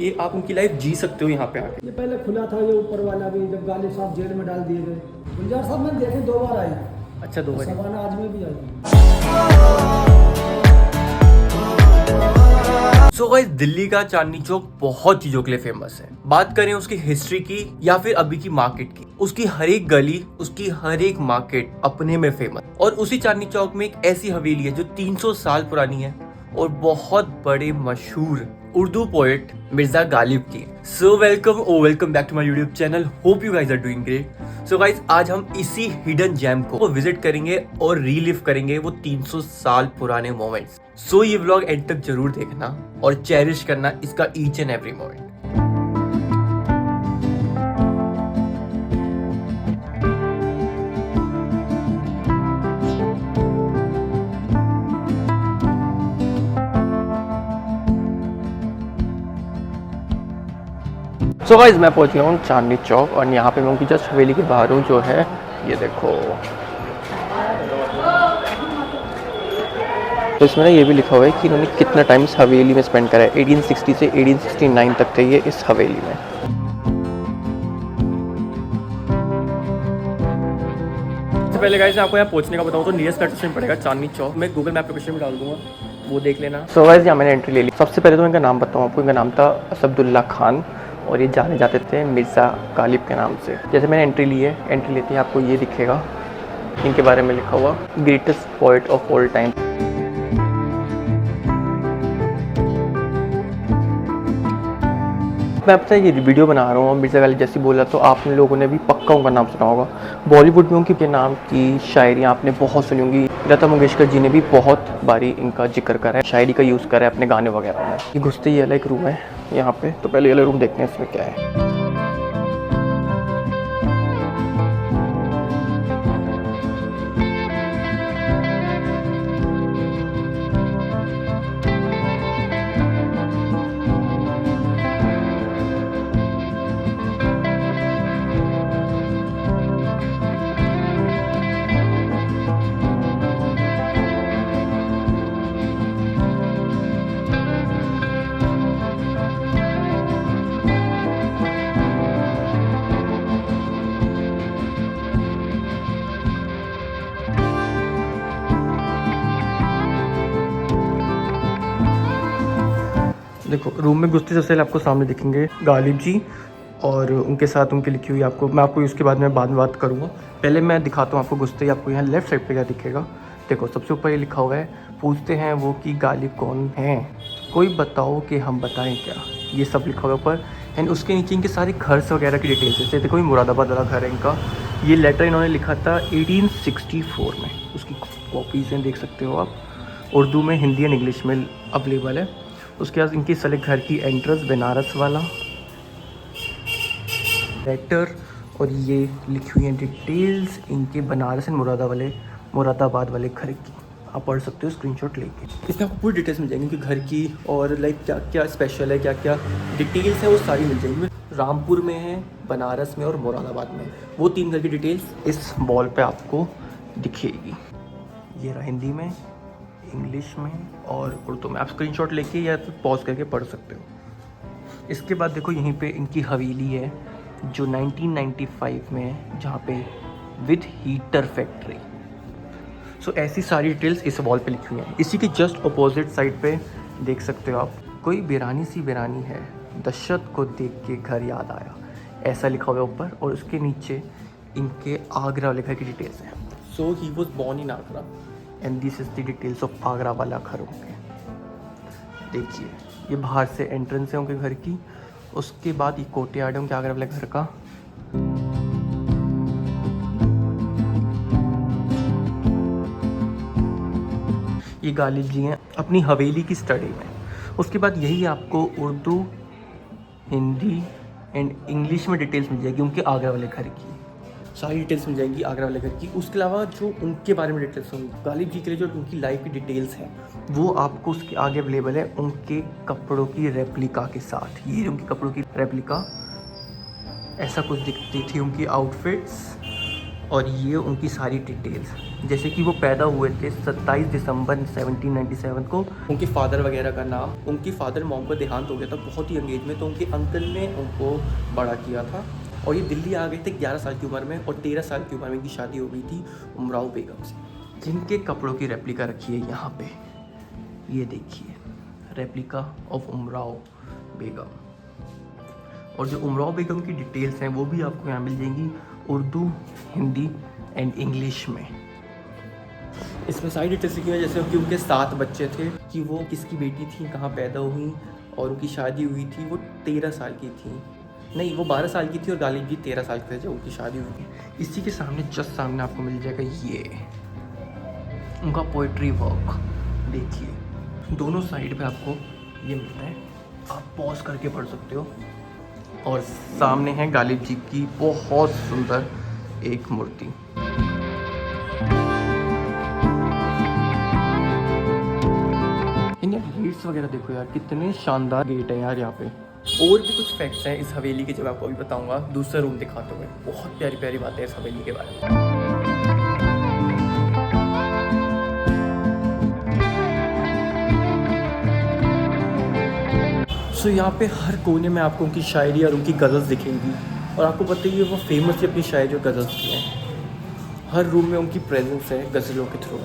ये आप उनकी लाइफ जी सकते हो यहाँ पे आके। ये पहले खुला था, ये ऊपर वाला भी, जब गालिब साहब जेल में डाल दिए गए। गुलजार साहब मैंने देखे 2 बार आए। अच्छा, 2 बजे। शबाना आजमी भी आई। सो गाइस, दिल्ली का चांदनी चौक बहुत चीजों के लिए फेमस है। बात करें उसकी हिस्ट्री की या फिर अभी की मार्केट की, उसकी हर एक गली, उसकी हर एक मार्केट अपने में फेमस। और उसी चांदनी चौक में एक ऐसी हवेली है जो 300 साल पुरानी है और बहुत बड़े मशहूर उर्दू पोएट मिर्जा गालिब की। So welcome back to my YouTube channel. Hope you guys are doing great. So guys, आज हम इसी हिडन जेम को विजिट करेंगे और रीलिव करेंगे वो 300 साल पुराने मोमेंट्स। सो ये व्लॉग एंड तक जरूर देखना और चेरिश करना इसका each and every moment. So guys, मैं पहुंच गया हूँ चांदनी चौक और यहाँ पे मैं उनकी जस्ट हवेली के बाहर हूँ, जो है ये देखो। तो इसमें ना ये भी लिखा हुआ है कि इन्होंने कितना टाइम इस हवेली में स्पेंड करा है। 1860 से 1869 तक थे ये इस हवेली में। सबसे पहले गाइस आपको यहाँ पहुँचने का बताऊँ तो नियरेस्ट मेट्रो स्टेशन पड़ेगा चांदनी चौक। मैं गूगल मैप लोकेशन में डाल दूँगा, वो देख लेना। सो गाइस, यहाँ मैंने एंट्री ले ली। सबसे पहले तो इनका नाम बताऊँ आपको। इनका नाम था असदुल्ला खान और ये जाने जाते थे मिर्ज़ा गालिब के नाम से। जैसे मैंने एंट्री ली है, एंट्री लेते ही आपको ये दिखेगा इनके बारे में लिखा हुआ, greatest poet of all time. मैं आपसे ये वीडियो बना रहा हूँ और मिर्ज़ा गालिब जैसे बोला तो आप लोगों ने भी पक्का उनका नाम सुना होगा। बॉलीवुड में उनके नाम की शायरियाँ आपने बहुत सुनी होंगी। लता मंगेशकर जी ने भी बहुत बारी इनका जिक्र करा है, शायरी का यूज़ करा है अपने गाने वगैरह में। ये घुसते ही अलग रूम है यहाँ पे, तो पहले ये रूम देखते हैं इसमें क्या है। देखो, रूम में घुसते सबसे पहले आपको सामने दिखेंगे गालिब जी और उनके साथ उनकी लिखी हुई आपको, मैं आपको उसके बाद में बात करूँगा। पहले मैं दिखाता हूँ आपको। घुसते ही आपको यहाँ लेफ्ट साइड पे क्या दिखेगा, देखो सबसे ऊपर ये लिखा हुआ है, पूछते हैं वो कि गालिब कौन हैं, कोई बताओ कि हम बताएं क्या। ये सब लिखा हुआ है ऊपर। एंड उसके नीचे इनके सारे घर वगैरह की डिटेल्स है। जैसे देखो, ये मुरादाबाद वाला घर है इनका। ये लेटर इन्होंने लिखा था 1864 में। उसकी कॉपीज़ हैं, देख सकते हो आप। उर्दू में, हिंदी एंड इंग्लिश में अवेलेबल है। उसके बाद इनकी साले घर की एंट्रेंस बनारस वाला लेटर और ये लिखी हुई है डिटेल्स इनके बनारस एंड मुरादाबाद वाले घर की। आप पढ़ सकते हो स्क्रीनशॉट लेके। इसमें आपको पूरी डिटेल्स मिल जाएंगी उनके घर की, और लाइक क्या क्या स्पेशल है, क्या क्या डिटेल्स है, वो सारी मिल जाएंगी। रामपुर में है, बनारस में और मुरादाबाद में। वो 3 घर की डिटेल्स इस वॉल पे आपको दिखेगी। ये रहा हिंदी में, इंग्लिश में और उर्दू में। आप स्क्रीनशॉट लेके या फिर पॉज करके पढ़ सकते हो। इसके बाद देखो, यहीं पे इनकी हवेली है जो 1995 में है, जहाँ पे विद हीटर फैक्ट्री। सो ऐसी सारी डिटेल्स इस वॉल पे लिखी हुई हैं। इसी के जस्ट अपोजिट साइड पे देख सकते हो आप, कोई बेरानी सी बेरानी है, दशरथ को देख के घर याद आया, ऐसा लिखा हुआ है ऊपर। और उसके नीचे इनके आगरा वाले घर की डिटेल्स हैं। So he was born in Agra and this is the details of Agra वाला घर होंगे। देखिए, ये बाहर से एंट्रेंस है उनके घर की। उसके बाद ये कोर्टयार्ड है उनके आगरा वाले घर का। ये गालिब जी हैं अपनी हवेली की स्टडी में। उसके बाद यही आपको उर्दू, हिंदी एंड इंग्लिश में डिटेल्स मिल जाएगी उनके आगरा वाले घर की। सारी डिटेल्स मिल जाएंगी आगरा वाले घर की। उसके अलावा जो उनके बारे में डिटेल्स होंगी, गालिब जी के लिए जो उनकी लाइफ की डिटेल्स हैं, वो आपको उसके आगे अवेलेबल है उनके कपड़ों की रेप्लिका के साथ। ये उनके कपड़ों की रेप्लिका ऐसा कुछ दिखती थी उनकी आउटफिट्स। और ये उनकी सारी डिटेल्स, जैसे कि वो पैदा हुए थे 27 दिसंबर 1797 को। उनके फादर वगैरह का नाम, उनकी फादर मॉम को देहांत हो गया था बहुत ही यंग एज में, तो उनके अंकल ने उनको बड़ा किया था और ये दिल्ली आ गए थे 11 साल की उम्र में, और 13 साल की उम्र में इनकी शादी हो गई थी उमराव बेगम से, जिनके कपड़ों की रेप्लिका रखी है यहाँ पे। ये देखिए, रेप्लिका ऑफ उमराव बेगम। और जो उमराव बेगम की डिटेल्स हैं वो भी आपको यहाँ मिल जाएंगी उर्दू, हिंदी एंड इंग्लिश में। इसमें सारी डिटेल्स लिखी हुई है, जैसे कि उनके 7 बच्चे थे, कि वो किसकी बेटी थी, कहाँ पैदा हुई, और उनकी शादी हुई थी, वो 13 साल की थी, नहीं वो 12 साल की थी, और गालिब जी 13 साल के थे जब उनकी शादी हुई थी। इसी के सामने जस्ट सामने आपको मिल जाएगा ये उनका पोइट्री वर्क। देखिए दोनों साइड पे आपको ये मिलता है, आप पॉज करके पढ़ सकते हो। और सामने है गालिब जी की बहुत सुंदर एक मूर्ति। इन गेट्स वगैरह देखो यार, कितने शानदार गेट है यार यहाँ पे। और भी कुछ फैक्ट्स हैं इस हवेली के, जब आपको अभी बताऊंगा दूसरा रूम दिखाते हुए। बहुत प्यारी प्यारी बातें हैं इस हवेली के बारे में। सो यहाँ पे हर कोने में आपको उनकी शायरी और उनकी गज़ल्स दिखेंगी, और आपको पता ही है वो फेमस है अपनी शायरी और गज़ल्स की हैं। हर रूम में उनकी प्रेजेंस है गज़लों के थ्रू।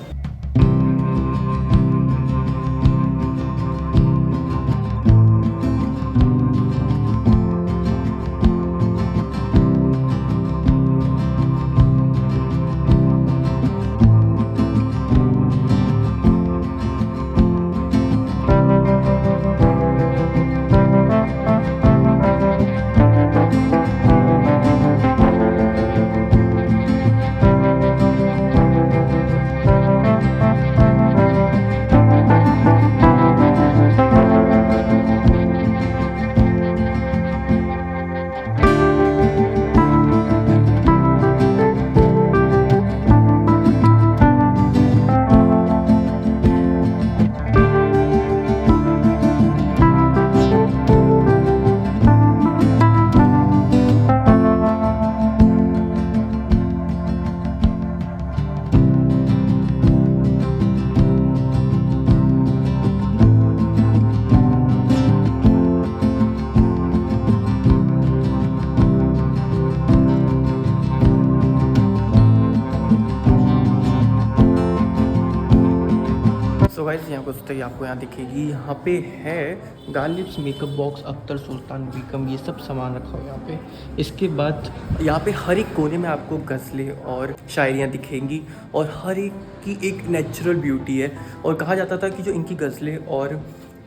गाइस यहाँ कुछ तो आपको यहाँ दिखेगी, यहाँ पे है गालिब्स मेकअप बॉक्स, अख्तर, सुल्तान बेगम, ये सब सामान रखा हुआ है यहाँ पे। इसके बाद यहाँ पे हर एक कोने में आपको गज़लें और शायरियाँ दिखेंगी, और हर एक की एक नेचुरल ब्यूटी है। और कहा जाता था कि जो इनकी गज़लें और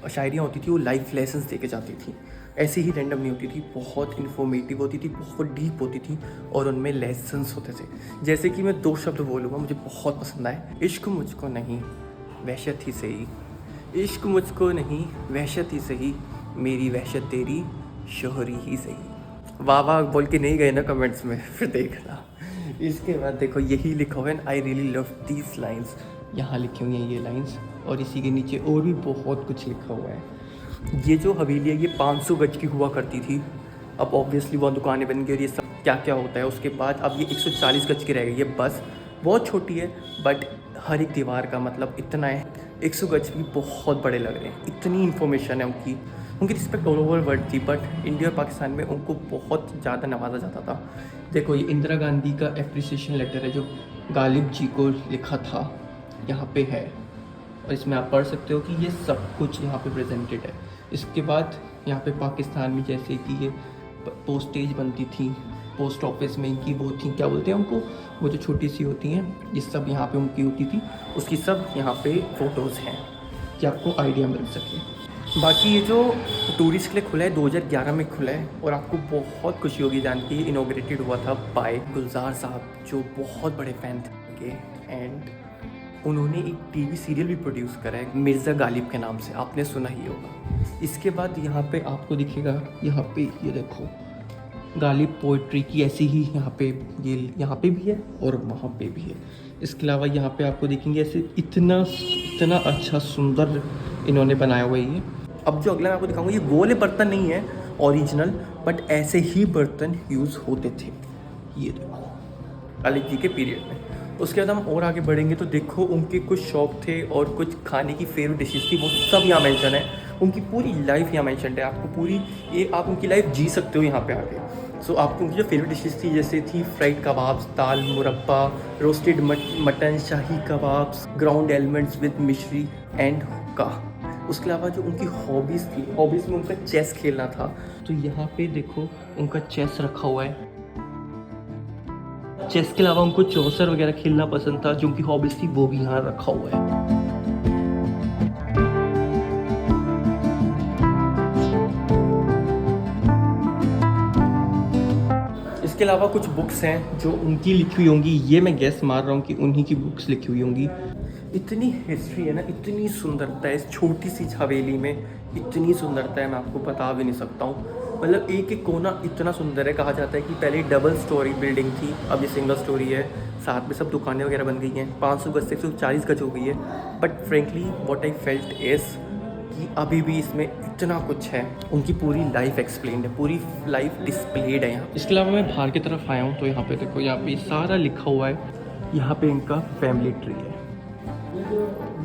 शायरियाँ होती थी वो लाइफ लेसन्स दे के जाती थी, ऐसी ही रैंडम नहीं होती थी, बहुत इन्फॉर्मेटिव होती थी, बहुत डीप होती थी, और उनमें लेसन्स होते थे। जैसे कि मैं 2 शब्द बोलूँगा, मुझे बहुत पसंद आए। इश्क मुझको नहीं वहशत ही सही, इश्क मुझको नहीं वहशत ही सही, मेरी वहशत तेरी शोहरी ही सही। वाह वाह बोल के नहीं गए ना कमेंट्स में, फिर देखना। इसके बाद देखो यही लिखा हुआ है, I really love these lines, यहाँ लिखी हुई हैं ये लाइन्स, और इसी के नीचे और भी बहुत कुछ लिखा हुआ है। ये जो हवेली है ये 500 गज की हुआ करती थी, अब ऑब्वियसली वो दुकानें बन गई और ये सब क्या क्या होता है उसके बाद अब ये 140 गज की रह गई है। बस बहुत छोटी है, बट हर एक दीवार का मतलब इतना है, 100 गज भी बहुत बड़े लग रहे हैं। इतनी इन्फॉर्मेशन है उनकी रिस्पेक्ट ऑल ओवर वर्ल्ड थी, बट इंडिया और पाकिस्तान में उनको बहुत ज़्यादा नवाजा जाता था। देखो ये इंदिरा गांधी का एप्रिसिएशन लेटर है जो गालिब जी को लिखा था, यहाँ पे है, और इसमें आप पढ़ सकते हो कि ये सब कुछ यहाँ पे प्रेजेंटेड है। इसके बाद यहाँ पे पाकिस्तान में जैसे कि ये पोस्टेज बनती थी, पोस्ट ऑफिस में इनकी वो थी, क्या बोलते हैं उनको, वो जो छोटी सी होती हैं, ये सब यहाँ पे उनकी होती थी, उसकी सब यहाँ पे फ़ोटोज़ हैं कि आपको आइडिया मिल सके। बाकी ये जो टूरिस्ट के लिए खुला है 2011 में खुला है, और आपको बहुत खुशी होगी जान के इनॉग्रेटेड हुआ था बाय गुलजार साहब, जो बहुत बड़े फ़ैन थे। एंड उन्होंने एक टीवी सीरियल भी प्रोड्यूस करा है मिर्ज़ा गालिब के नाम से, आपने सुना ही होगा। इसके बाद यहाँ पे आपको दिखेगा, यहाँ पे ये देखो गालिब पोइट्री की ऐसी ही यहाँ पे, ये यहाँ पे भी है और वहाँ पे भी है। इसके अलावा यहाँ पे आपको देखेंगे ऐसे इतना अच्छा सुंदर इन्होंने बनाया हुआ है ये। अब जो अगला मैं आपको दिखाऊंगा ये गोले बर्तन नहीं है ओरिजिनल, बट ऐसे ही बर्तन यूज़ होते थे। ये देखो गालिब जी के पीरियड में। उसके बाद हम और आगे बढ़ेंगे तो देखो उनके कुछ शौक थे और कुछ खाने की फेवरेट डिशेस थी, वो सब यहाँ मेंशन है। उनकी पूरी लाइफ यहाँ मेंशन है, आपको पूरी ये आप उनकी लाइफ जी सकते हो यहाँ पे आके। सो आपको उनकी जो फेवरेट डिशेस थी जैसे थी फ्राइड कबाब्स, दाल मुरब्बा, roasted mutton, shahi kebabs, ground elements with मिश्री एंड हुक्का। उसके अलावा जो उनकी हॉबीज़ थी, हॉबीज़ में उनका चेस खेलना था, तो यहाँ पे देखो उनका चेस रखा हुआ है। चेस के अलावा उनको चौसर वगैरह खेलना पसंद था, जो उनकी हॉबीज़ थी वो भी यहाँ रखा हुआ है। इसके अलावा कुछ बुक्स हैं जो उनकी लिखी हुई होंगी, ये मैं गेस मार रहा हूँ कि उन्हीं की बुक्स लिखी हुई होंगी। इतनी हिस्ट्री है ना, इतनी सुंदरता है इस छोटी सी हवेली में, इतनी सुंदरता है मैं आपको बता भी नहीं सकता हूँ। मतलब एक एक कोना इतना सुंदर है, कहा जाता है कि पहले डबल स्टोरी बिल्डिंग थी, अब ये सिंगल स्टोरी है, साथ में सब दुकानें वगैरह बन गई हैं, 500 गज से 140 गज हो गई है। But frankly what I felt is कि अभी भी इसमें इतना कुछ है। उनकी पूरी लाइफ एक्सप्लेन्ड है, पूरी लाइफ डिस्प्लेड है यहाँ। इसके अलावा मैं बाहर की तरफ आया हूँ तो यहाँ पे देखो, यहाँ पे सारा लिखा हुआ है। यहाँ पे इनका फैमिली ट्री है। ये जो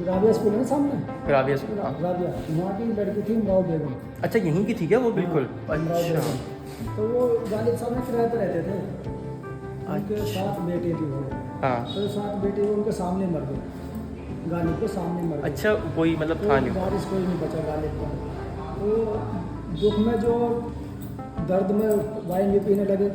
राबिया स्कूल है ना सामने, राबिया स्कूल, राबिया वहाँ की लड़की थी इमराव बेगम। अच्छा यहीं की थी क्या वो? बिल्कुल। इमराव अच्छा बेगम। तो वो गालिब साहब में किराए पर रहते थे, उनके अच्छा। 7 बेटे थी वो। हाँ तो 7 बेटे वो उनके सामने मर गए, गालिब के सामने मर गए। अच्छा, कोई मतलब तो था नहीं। बारिश कोई नहीं बचा गालिब का। तो दुख में जो दर्द में वाइन भी पीने लगे,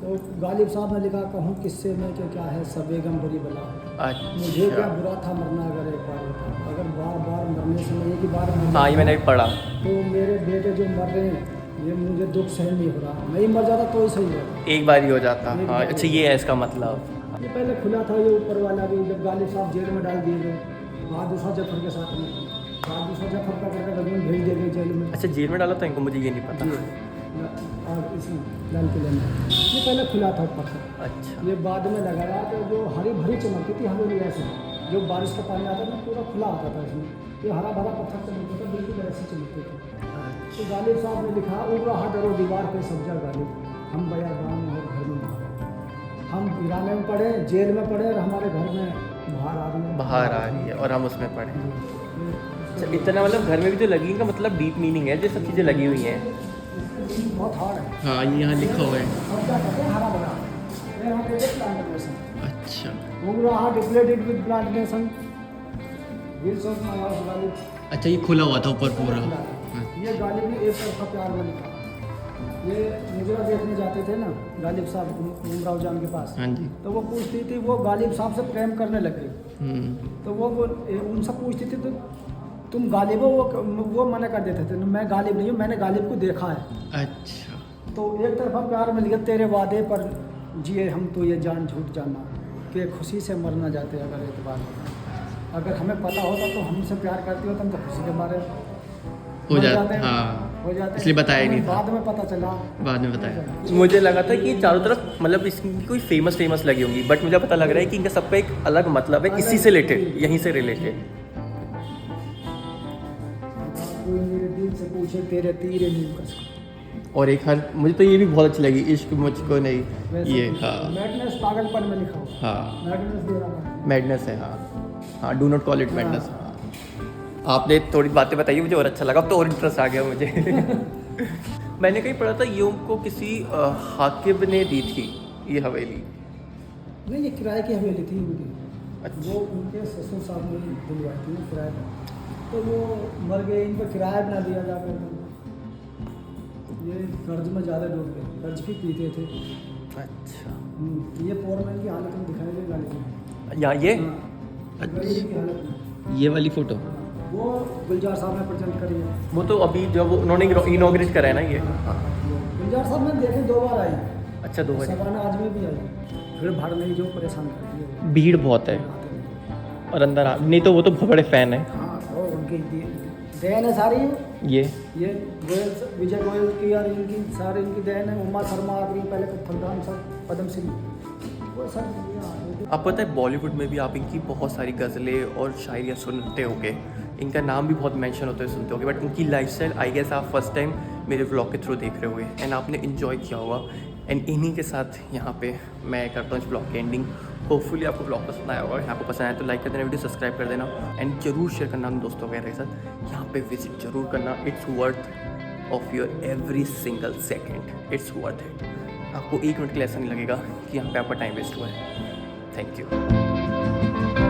तो गालिब साहब ने लिखा, कहूँ किससे में कि क्या है सब बेगम बुरी बला, मुझे क्या अच्छा बुरा था मरना अगर एक बार होता, अगर बार बार मरने से मैं एक ही बार मर हाँ, ये मैंने भी पढ़ा। तो मेरे बेटे जो मर रहे हैं ये मुझे दुख सहन नहीं हो रहा, मैं ही मर जाता तो ही सही है। एक बार ही हो जाता। एक हाँ बार अच्छा, ही। ये है इसका मतलब। ये पहले खुला था ये ऊपर वाला भी, जब गालिब साहब जेल में डाल दिए गए बहादुर शाह जफर के साथ में, बहादुर शाह जफर का करके रजून भेज दिए गए जेल में। अच्छा जेल में डाला था इनको, मुझे ये नहीं पता। और इसी लाल किले में ये पहले खुला था ऊपर से, अच्छा ये बाद में लगाया तो जो हरी भरी चमकती थी हवेली ऐसे, जो बारिश का पानी आता था पूरा खुला होता था इसमें, ये हरा भरा पत्थर चमकता था, बिल्कुल ऐसे चमकते थे। तो गालिब साहब ने लिखा, उड़ रहा डरो दीवार पे सब्जा गालिब, हम बयाबान में और घर में बाहर, हम वीराने में पड़े, जेल में पड़े, और हमारे घर में बाहर आ रही है और हम उसमें पढ़े। अच्छा, इतना मतलब घर में भी तो लगी, का मतलब डीप मीनिंग है, जो सब चीज़ें लगी हुई हैं। बहुत हार्ड है। हाँ ये यहाँ लिखा हुआ है। और क्या कहते हैं, हरा भरा, ये यहाँ पे प्लांटेशन, अच्छा उड़ रहा depleted with plantation, wheels of my house Ghalib. अच्छा, ये खुला हुआ था ऊपर पूरा। ये गालिब ने एक तरफा प्यार में लिखा। ये मुजरा देखने जाते थे ना गालिब साहब इमराव जान के पास, हाँ जी। तो वो पूछती थी, वो गालिब साहब से प्रेम करने लग गई, तो वो उनसे पूछती थी, तो तुम गालिब हो? वो मना कर देते थे, मैं गालिब नहीं हूँ, मैंने गालिब को देखा है। अच्छा तो एक तरफा प्यार में लिखा, तेरे वादे पर जिए हम तो ये जान झूठ जानना, कि खुशी से मरना जाते अगर एतबार होता, अगर हमें पता होता तो हमसे प्यार करती हो तो हम तो खुशी के बारे हो मर जाते हैं, हाँ, हो जाते, इसलिए बताया नहीं था। बाद में पता चला। बाद में बताया। मुझे लगा था कि चारों तरफ मतलब इसकी कोई फेमस लगी होंगी, बट मुझे पता लग रहा है कि इनका सबका एक अलग मतलब है, इसी से रिलेटेड, यहीं से रिलेटेड। कोई मेरे दिल से पूछे तेरे तीर नीम कस, और एक हर मुझे तो ये भी बहुत अच्छी लगी, इश्क मुझको नहीं, ये हाँ मैडनेस पागलपन में लिखा हुआ, हाँ मैडनेस दे रहा है। मैडनेस है। हाँ हाँ, do not call it madness. आपने थोड़ी बातें बताई मुझे और अच्छा लगा, अब तो और इंटरेस्ट आ गया मुझे। मैंने कहीं पढ़ा था ये उनको किसी हाकिम ने दी थी ये हवेली। नहीं, ये किराए की हवेली थी उनकी। अच्छा। वो उनके ससुर साहब ने दिलवाई थी ना किराए पर, तो वो मर गए, इनको किराया भी ना दिया जाकर, ये कर्ज में ज़्यादा डूब गए, कर्ज भी पीते थे। अच्छा, ये फोरमैन की हालत में दिखाई दे गाली में। यहाँ ये गरीबी की हालत में ये वाली फोटो, वो गुलजार साहब ने प्रेजेंट करी है। वो तो अभी जब उन्होंने इनॉग्रेट करा है ना ये। गुलजार साहब ने देखे 2 बार आई, अच्छा, 2 बार। सबाना आजमी भी आई, फिर भाड़ नहीं जो परेशान करती है, भीड़ बहुत है और अंदर नहीं तो वो तो बहुत बड़े फैन है। हाँ, वो उनकी देन है सारी, ये गोयल विजय गोयल की और इनकी सारी इनकी देन है। उमा शर्मा आ गई, पहले फलराम साहब, पदम सिंह, वो सब। आप पता है बॉलीवुड में भी आप इनकी बहुत सारी गज़लें और शायरियाँ सुनते होंगे। इनका नाम भी बहुत मेंशन होता है, सुनते होगे, बट इनकी लाइफस्टाइल आई गेस आप फर्स्ट टाइम मेरे व्लॉग के थ्रू देख रहे होगे एंड आपने इन्जॉय किया होगा। एंड इन्हीं के साथ यहाँ पे मैं करता हूँ इस ब्लॉग की एंडिंग। होपफुली आपको ब्लॉग पसंद आया होगा। यहाँ पे पसंद आया तो लाइक कर देना, वीडियो सब्सक्राइब कर देना एंड जरूर शेयर करना अपने दोस्तों वगैरह के साथ। यहाँ पे विजिट जरूर करना, it's worth of your every single second, it's worth it. आपको 1 मिनट के लिए ऐसा नहीं लगेगा कि यहाँ पे आपका टाइम वेस्ट हुआ है। Thank you.